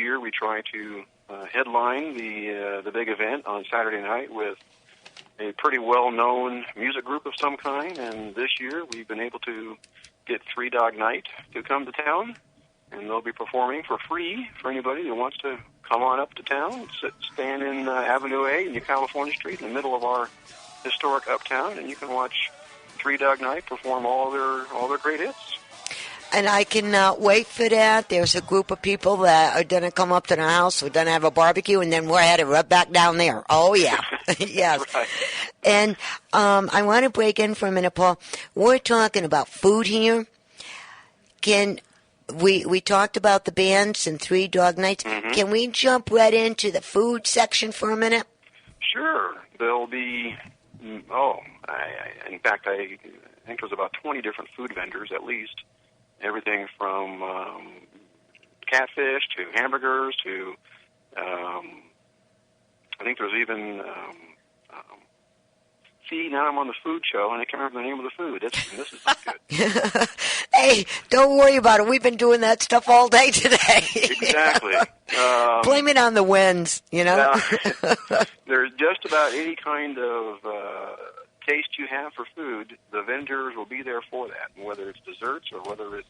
year we try to headline the big event on Saturday night with a pretty well-known music group of some kind, and this year we've been able to get Three Dog Night to come to town, and they'll be performing for free for anybody who wants to come on up to town, stand in Avenue A and New California Street in the middle of our historic uptown, and you can watch Three Dog Night perform all their great hits. And I cannot wait for that. There's a group of people that are going to come up to the house. We're going to have a barbecue, and then we're headed right back down there. Oh, yeah. Yes. Right. And I want to break in for a minute, Paul. We're talking about food here. We talked about the bands and Three Dog Nights. Mm-hmm. Can we jump right into the food section for a minute? Sure. There'll be, in fact, I think there's about 20 different food vendors at least. Everything from catfish to hamburgers to, I think there's even, now I'm on the food show, and I can't remember the name of the food. This is not good. Hey, don't worry about it. We've been doing that stuff all day today. Exactly. Blame it on the winds, you know? Now, there's just about any kind of taste you have for food, the vendors will be there for that, and whether it's desserts or whether it's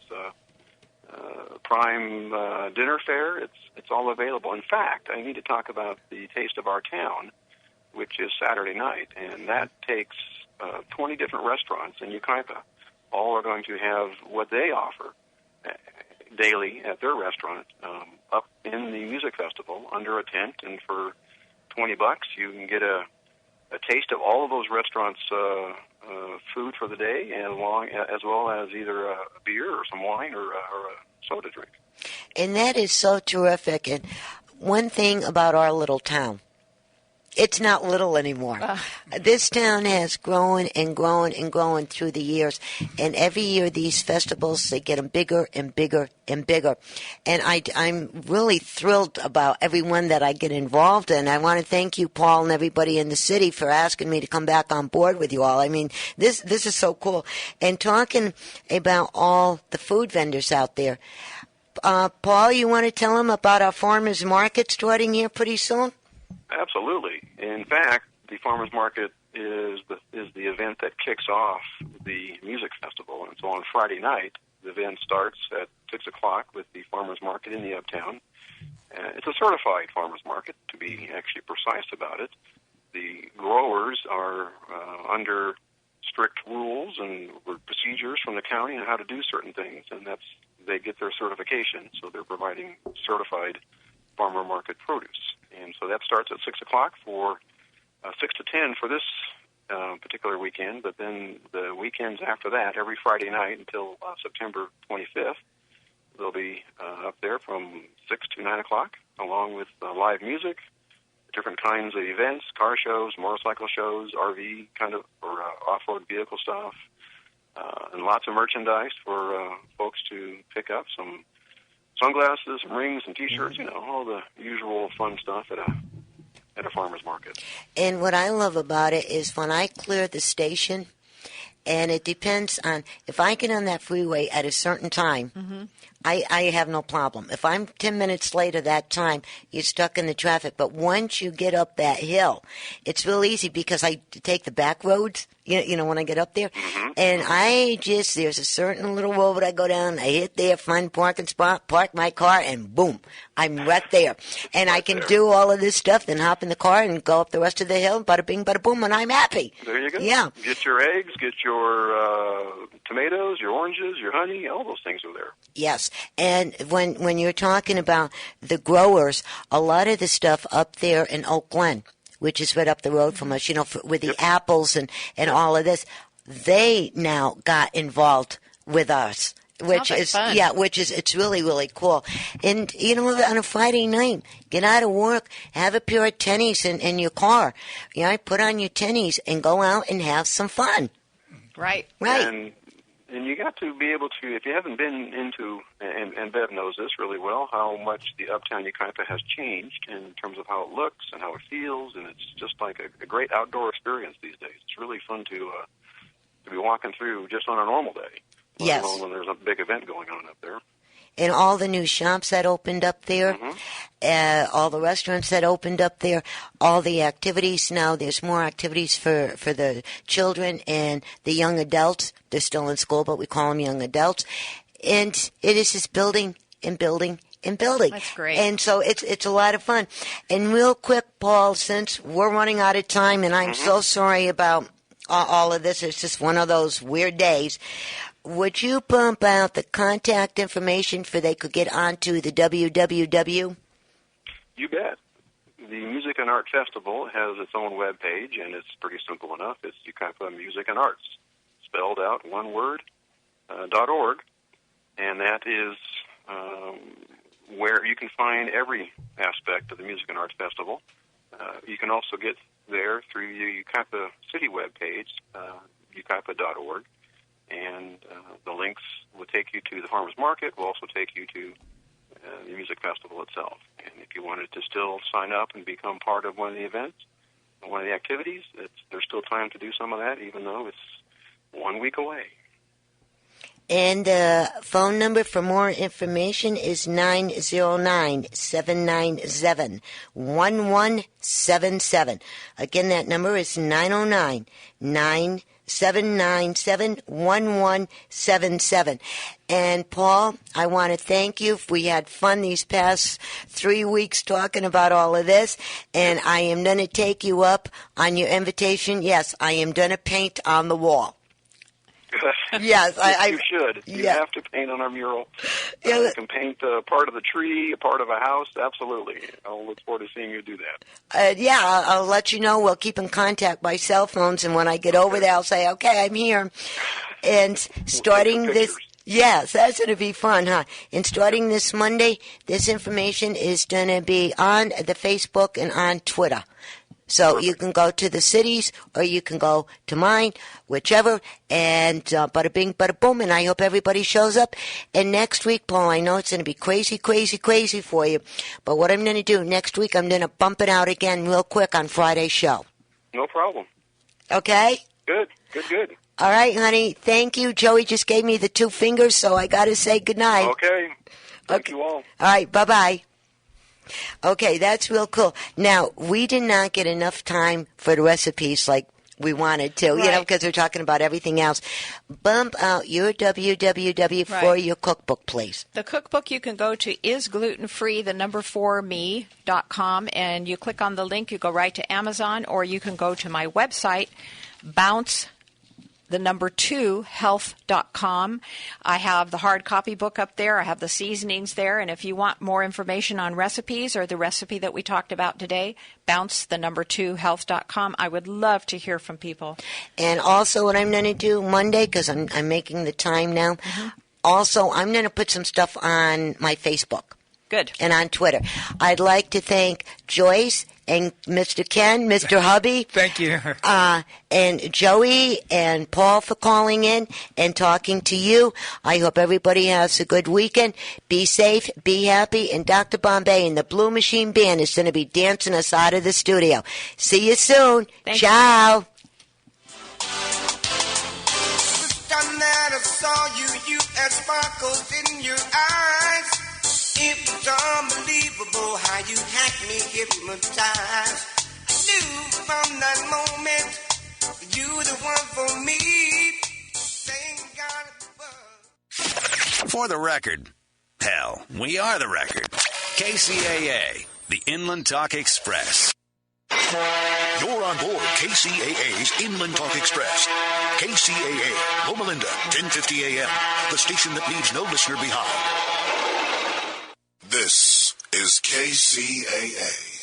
prime dinner fare, it's all available. In fact, I need to talk about the Taste of Our Town, which is Saturday night, and that takes 20 different restaurants in Yucaipa. All are going to have what they offer daily at their restaurant up in the music festival under a tent, and for $20 you can get a taste of all of those restaurants' food for the day, and as well as either a beer or some wine or a soda drink. And that is so terrific. And one thing about our little town, it's not little anymore. This town has grown and grown and grown through the years. And every year these festivals, they get them bigger and bigger and bigger. And I'm really thrilled about every one that I get involved in. I want to thank you, Paul, and everybody in the city for asking me to come back on board with you all. I mean, this is so cool. And talking about all the food vendors out there, Paul, you want to tell them about our farmers market starting here pretty soon? Absolutely. In fact, the farmers market is the event that kicks off the music festival. And so on Friday night, the event starts at 6 o'clock with the farmers market in the uptown. It's a certified farmers market, to be actually precise about it. The growers are under strict rules and procedures from the county on how to do certain things, and they get their certification, so they're providing certified farmer market produce. And so that starts at 6 o'clock for 6 to 10 for this particular weekend, but then the weekends after that, every Friday night until September 25th, they'll be up there from 6 to 9 o'clock, along with live music, different kinds of events, car shows, motorcycle shows, RV kind of, or off-road vehicle stuff, and lots of merchandise for folks to pick up, some sunglasses, some rings, and T-shirts, all the usual fun stuff at a farmer's market. And what I love about it is when I clear the station, and it depends on, if I get on that freeway at a certain time, I have no problem. If I'm 10 minutes late at that time, you're stuck in the traffic. But once you get up that hill, it's real easy because I take the back roads, when I get up there. And there's a certain little road I go down, I hit there, find a parking spot, park my car, and boom, I'm right there. And I can do all of this stuff, then hop in the car and go up the rest of the hill, bada bing, bada boom, and I'm happy. There you go. Yeah. Get your eggs, get your tomatoes, your oranges, your honey, all those things are there. Yes. And when you're talking about the growers, a lot of the stuff up there in Oak Glen, which is right up the road from us, with the apples and all of this, they now got involved with us. Which is fun. It's really, really cool. And, on a Friday night, get out of work, have a pair of tennies in your car. Put on your tennies and go out and have some fun. Right. And you got to be able to, if you haven't been into, and Bev knows this really well, how much the Uptown Yucaipa has changed in terms of how it looks and how it feels, and it's just like a great outdoor experience these days. It's really fun to be walking through just on a normal day. Yes. When there's a big event going on up there. And all the new shops that opened up there. all the restaurants that opened up there, all the activities. Now there's more activities for the children and the young adults. They're still in school, but we call them young adults. And it is just building and building and building. That's great. And so it's a lot of fun. And real quick, Paul, since we're running out of time, and I'm so sorry about all of this, it's just one of those weird days. Would you bump out the contact information for they could get onto the www? You bet. The Music and Art Festival has its own web page, and it's pretty simple enough. It's Yucaipa Music and Arts, spelled out one word, .org, and that is where you can find every aspect of the Music and Arts Festival. You can also get there through the Yucaipa City web page, yucaipa.org, and the links will take you to the farmers market, will also take you to the music festival itself. And if you wanted to still sign up and become part of one of the events, one of the activities, there's still time to do some of that, even though it's 1 week away. And the phone number for more information is 909-797-1177. Again, that number is 909-797-1177. And Paul, I want to thank you. We had fun these past 3 weeks talking about all of this, and I am going to take you up on your invitation. Yes, I am going to paint on the wall. Yes, you should. You have to paint on our mural. You can paint part of the tree, a part of a house. Absolutely. I'll look forward to seeing you do that. I'll let you know. We'll keep in contact by cell phones, and when I get over there, I'll say, okay, I'm here. And starting this... Yes, that's going to be fun, huh? And starting this Monday, this information is going to be on the Facebook and on Twitter. So you can go to the cities or you can go to mine, whichever, and bada bing, bada boom, and I hope everybody shows up. And next week, Paul, I know it's going to be crazy, crazy, crazy for you, but what I'm going to do next week, I'm going to bump it out again real quick on Friday's show. No problem. Okay? Good. All right, honey. Thank you. Joey just gave me the 2 fingers, so I got to say goodnight. Okay. Thank you all. All right. Bye-bye. Okay, that's real cool. Now, we did not get enough time for the recipes like we wanted to, right, because we're talking about everything else. Bump out your www for your cookbook, please. The cookbook you can go to is glutenfree, 4me.com, and you click on the link, you go right to Amazon, or you can go to my website, bounce2health.com. I have the hard copy book up there. I have the seasonings there. And if you want more information on recipes or the recipe that we talked about today, bounce2health.com. I would love to hear from people. And also what I'm going to do Monday, because I'm making the time now, also I'm going to put some stuff on my Facebook. Good. And on Twitter. I'd like to thank Joyce and Mr. Ken, Mr. Hubby. Thank you. And Joey and Paul for calling in and talking to you. I hope everybody has a good weekend. Be safe, be happy, and Dr. Bombay and the Blue Machine Band is going to be dancing us out of the studio. See you soon. Ciao. The time that I saw you had sparkles in your eyes. It was unbelievable how you had me hypnotized. I knew from that moment you were the one for me. Thank God it was. For the record, hell, we are the record. KCAA, the Inland Talk Express. You're on board KCAA's Inland Talk Express. KCAA, Loma Linda, 1050 AM, the station that leaves no listener behind. This is KCAA.